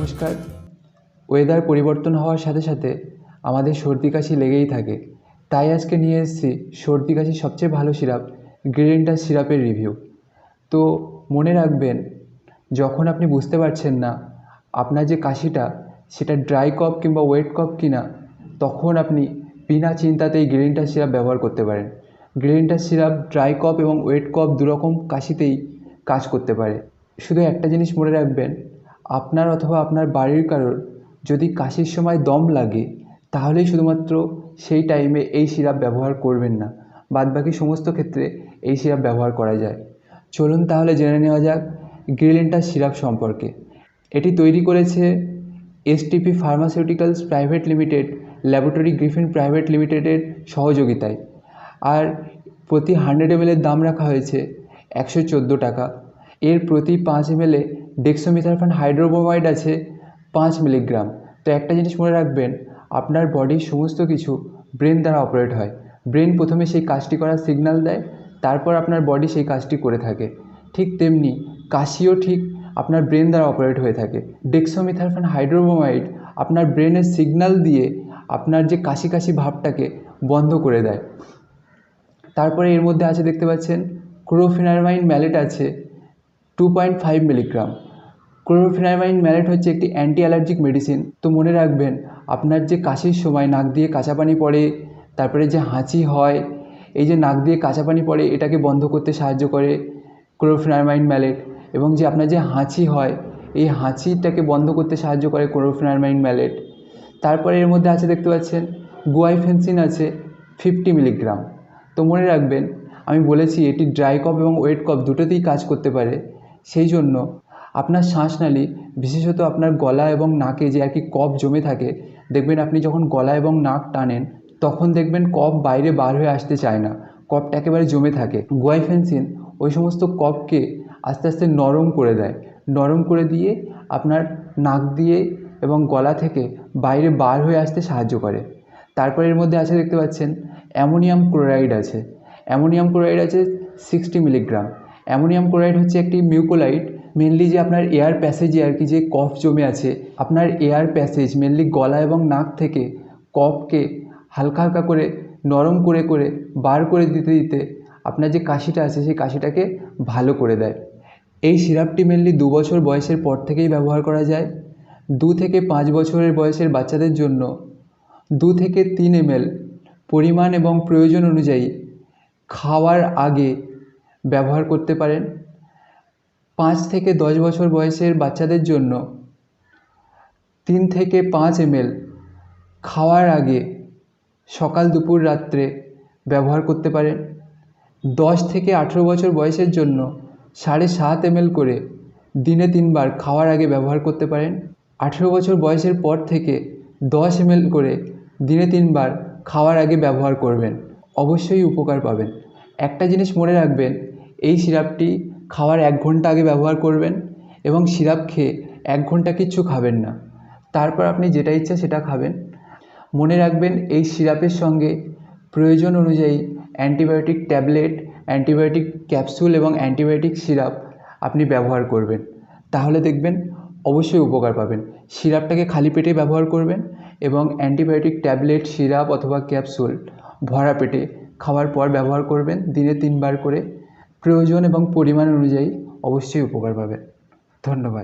নমস্কার। ওয়েদার পরিবর্তন হওয়ার সাথে সাথে আমাদের সর্দি কাশি লেগেই থাকে, তাই আজকে নিয়ে এসেছি সর্দি কাশির সবচেয়ে ভালো সিরাপ গ্রিলিনটাস সিরাপের রিভিউ। তো মনে রাখবেন, যখন আপনি বুঝতে পারছেন না আপনার যে কাশিটা সেটা ড্রাই কফ কিংবা ওয়েট কফ কিনা, তখন আপনি বিনা চিন্তাতেই গ্রিলিনটাস সিরাপ ব্যবহার করতে পারেন। গ্রিলিনটাস সিরাপ ড্রাই কফ এবং ওয়েট কফ দুরকম কাশিতেই কাজ করতে পারে। শুধু একটা জিনিস মনে রাখবেন, আপনার অথবা আপনার বাড়ির কারোর যদি কাশির সময় দম লাগে তাহলেই শুধুমাত্র সেই টাইমে এই সিরাপ ব্যবহার করবেন না, বাদবাকি সমস্ত ক্ষেত্রে এই সিরাপ ব্যবহার করা যায়। চলুন তাহলে জেনে নেওয়া যাক গ্রিলিনটাস সিরাপ সম্পর্কে। এটি তৈরি করেছে STP pharmaceuticals private limited, laboratory Griffin private লিমিটেডের সহযোগিতায়। আর প্রতি 100 ml দাম রাখা হয়েছে 114 টাকা। এর প্রতি 5 ml ডেক্সোমিথারফান হাইড্রোব্রোমাইড আছে 5 মিলিগ্রাম। তো একটা জিনিস মনে রাখবেন, আপনার বডির সমস্ত কিছু ব্রেন দ্বারা অপারেট হয়। ব্রেন প্রথমে সেই কাজটি করার সিগন্যাল দেয়, তারপর আপনার বডি সেই কাজটি করে থাকে। ঠিক তেমনি কাশিও ঠিক আপনার ব্রেন দ্বারা অপারেট হয়ে থাকে। ডেক্সোমিথারফান হাইড্রোব্রোমাইড আপনার ব্রেনের সিগন্যাল দিয়ে আপনার যে কাশি কাশি ভাবটাকে বন্ধ করে দেয়। তারপরে এর মধ্যে আছে, দেখতে পাচ্ছেন, ক্লোরোফেনারমাইন ম্যালেট আছে 2.5 মিলিগ্রাম। ক্লোরোফেনারমাইন ম্যালেট হচ্ছে একটি অ্যান্টি অ্যালার্জিক মেডিসিন। তো মনে রাখবেন, আপনার যে কাশির সময় নাক দিয়ে কাঁচা পানি পড়ে, তারপরে যে হাঁচি হয়, এই যে নাক দিয়ে কাঁচা পানি পড়ে, এটাকে বন্ধ করতে সাহায্য করে ক্লোরোফেনারমাইন ম্যালেট। এবং যে আপনার যে হাঁচি হয়, এই হাঁচিটাকে বন্ধ করতে সাহায্য করে ক্লোরোফেনারমাইন ম্যালেট। তারপরে এর মধ্যে আছে, দেখতে পাচ্ছেন, গুয়াইফেনসিন আছে 50 মিলিগ্রাম। তো মনে রাখবেন, আমি বলেছি এটি ড্রাই কফ এবং ওয়েট কফ দুটোতেই কাজ করতে পারে। সেই জন্য আপনার শ্বাসনালী, বিশেষত আপনার গলা এবং নাকে যে আর কি কফ জমে থাকে, দেখবেন আপনি যখন গলা এবং নাক টানেন তখন দেখবেন কফ বাইরে বার হয়ে আসতে চায় না, কফটা একেবারে জমে থাকে। গুয়াইফেনসিন ওই সমস্ত কফকে আস্তে আস্তে নরম করে দেয়, নরম করে দিয়ে আপনার নাক দিয়ে এবং গলা থেকে বাইরে বার হয়ে আসতে সাহায্য করে। তারপর এর মধ্যে আছে, দেখতে পাচ্ছেন, অ্যামোনিয়াম ক্লোরাইড আছে। অ্যামোনিয়াম ক্লোরাইড আছে 60 মিলিগ্রাম। অ্যামোনিয়াম ক্লোরাইড হচ্ছে একটি মিউকোলাইট। মেনলি যে আপনার এয়ার প্যাসেজে আর কি যে কফ জমে আছে, আপনার এয়ার প্যাসেজ মেনলি গলা এবং নাক থেকে কফকে হালকা হালকা করে নরম করে করে বার করে দিতে দিতে আপনার যে কাশিটা আছে সেই কাশিটাকে ভালো করে দেয়। এই সিরাপটি মেনলি 2 বছর বয়সের পর থেকেই ব্যবহার করা যায়। 2 থেকে 5 বছরের বয়সের বাচ্চাদের জন্য 2 থেকে 3 ml পরিমাণ এবং প্রয়োজন অনুযায়ী খাওয়ার আগে ব্যবহার করতে পারেন। 5 থেকে 10 বছর বয়সের বাচ্চাদের জন্য 3 থেকে 5 ml খাওয়ার আগে সকাল দুপুর রাত্রে ব্যবহার করতে পারেন। 10 থেকে 18 বছর বয়সের জন্য 7.5 ml করে দিনে 3 বার খাওয়ার আগে ব্যবহার করতে পারেন। 18 বছর বয়সের পর থেকে 10 ml করে দিনে 3 বার খাওয়ার আগে ব্যবহার করবেন, অবশ্যই উপকার পাবেন। একটা জিনিস মনে রাখবেন, এই সিরাপটি খাওয়ার 1 ঘন্টা আগে ব্যবহার করবেন এবং সিরাপ খেয়ে 1 ঘন্টা কিচ্ছু খাবেন না, তারপর আপনি যেটা ইচ্ছা সেটা খাবেন। মনে রাখবেন, এই সিরাপের সঙ্গে প্রয়োজন অনুযায়ী অ্যান্টিবায়োটিক ট্যাবলেট, অ্যান্টিবায়োটিক ক্যাপসুল এবং অ্যান্টিবায়োটিক সিরাপ আপনি ব্যবহার করবেন, তাহলে দেখবেন অবশ্যই উপকার পাবেন। সিরাপটাকে খালি পেটে ব্যবহার করবেন এবং অ্যান্টিবায়োটিক ট্যাবলেট, সিরাপ অথবা ক্যাপসুল ভরা পেটে খাওয়ার পর ব্যবহার করবেন, দিনে 3 বার করে। প্রয়োজন এবং পরিমাণ অনুযায়ী অবশ্যই উপকার পাবেন। ধন্যবাদ।